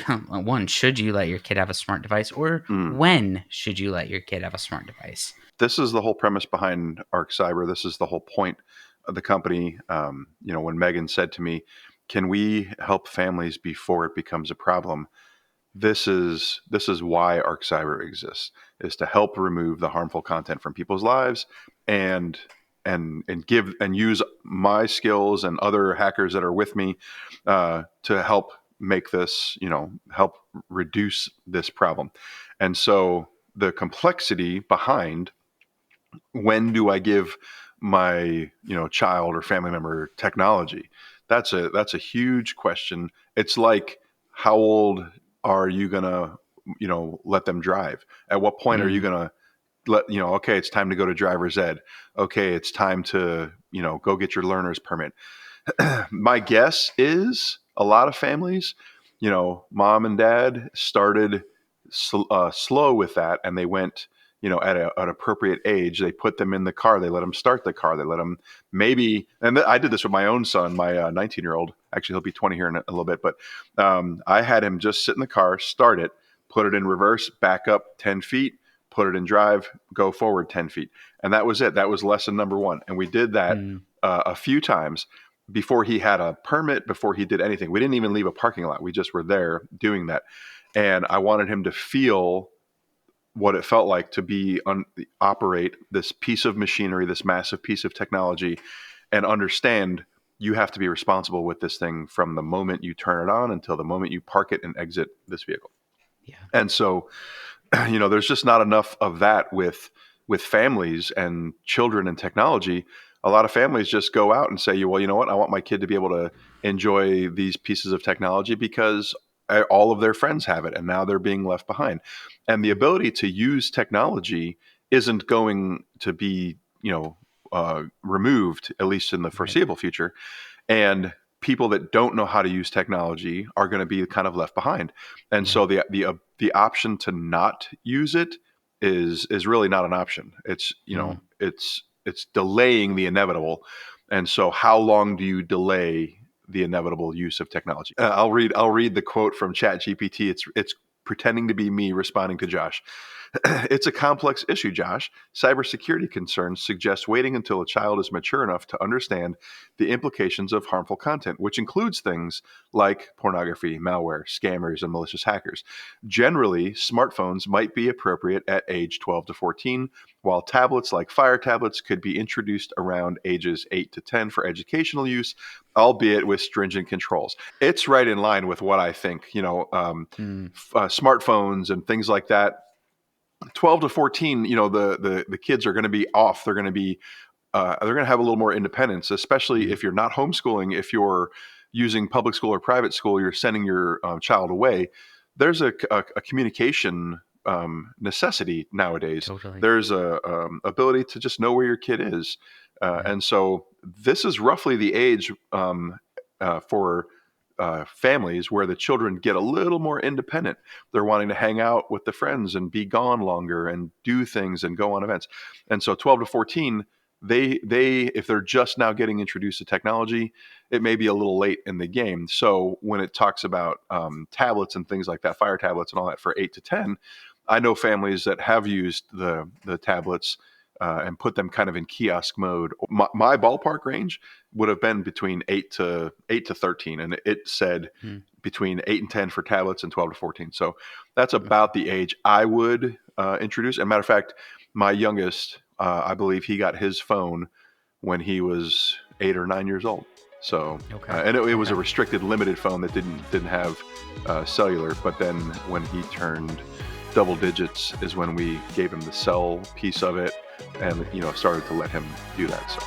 one, should you let your kid have a smart device, or when should you let your kid have a smart device? This is the whole premise behind ArkCybr. This is the whole point of the company. When Megan said to me, "Can we help families before it becomes a problem?" This is why ArkCybr exists, is to help remove the harmful content from people's lives and give and use my skills and other hackers that are with me to help make this, help reduce this problem. And so the complexity behind, when do I give my child or family member technology? That's a huge question. It's like, how old are you gonna let them drive? At what point are you gonna let okay, it's time to go to driver's ed. Okay, it's time to go get your learner's permit. My guess is a lot of families, mom and dad started slow with that, and they went at an appropriate age. They put them in the car. They let them start the car. They let them I did this with my own son, my 19-year-old. Actually, he'll be 20 here in a little bit. But I had him just sit in the car, start it, put it in reverse, back up 10 feet, put it in drive, go forward 10 feet. And that was it. That was lesson number one. And we did that a few times before he had a permit, before he did anything. We didn't even leave a parking lot. We just were there doing that. And I wanted him to feel what it felt like to operate this piece of machinery, this massive piece of technology, and understand you have to be responsible with this thing from the moment you turn it on until the moment you park it and exit this vehicle. Yeah. And so, there's just not enough of that with families and children and technology. A lot of families just go out and say, well, you know what? I want my kid to be able to enjoy these pieces of technology because all of their friends have it, and now they're being left behind. And the ability to use technology isn't going to be, removed, at least in the foreseeable future. And people that don't know how to use technology are going to be kind of left behind. And so the option to not use it is really not an option. It's it's delaying the inevitable. And so how long do you delay the inevitable use of technology? I'll read the quote from ChatGPT. It's pretending to be me responding to Josh. It's a complex issue, Josh. Cybersecurity concerns suggest waiting until a child is mature enough to understand the implications of harmful content, which includes things like pornography, malware, scammers, and malicious hackers. Generally, smartphones might be appropriate at age 12 to 14, while tablets like Fire tablets could be introduced around ages 8 to 10 for educational use, albeit with stringent controls. It's right in line with what I think, smartphones and things like that. 12 to 14, the kids are going to be off. They're going to be, they're going to have a little more independence, especially if you're not homeschooling. If you're using public school or private school, you're sending your child away. There's a communication necessity nowadays. Totally. There's a ability to just know where your kid is. And so this is roughly the age for families where the children get a little more independent. They're wanting to hang out with the friends and be gone longer and do things and go on events. And so 12 to 14, they if they're just now getting introduced to technology, it may be a little late in the game. So when it talks about tablets and things like that, Fire tablets and all that for 8 to 10, I know families that have used the tablets and put them kind of in kiosk mode. My ballpark range would have been between 8 to 13, and it said between 8 and 10 for tablets and 12 to 14. So that's about the age I would introduce. And matter of fact, my youngest, I believe he got his phone when he was 8 or 9 years old. So, and it was a restricted, limited phone that didn't have cellular. But then when he turned double digits is when we gave him the cell piece of it, and started to let him do that. So.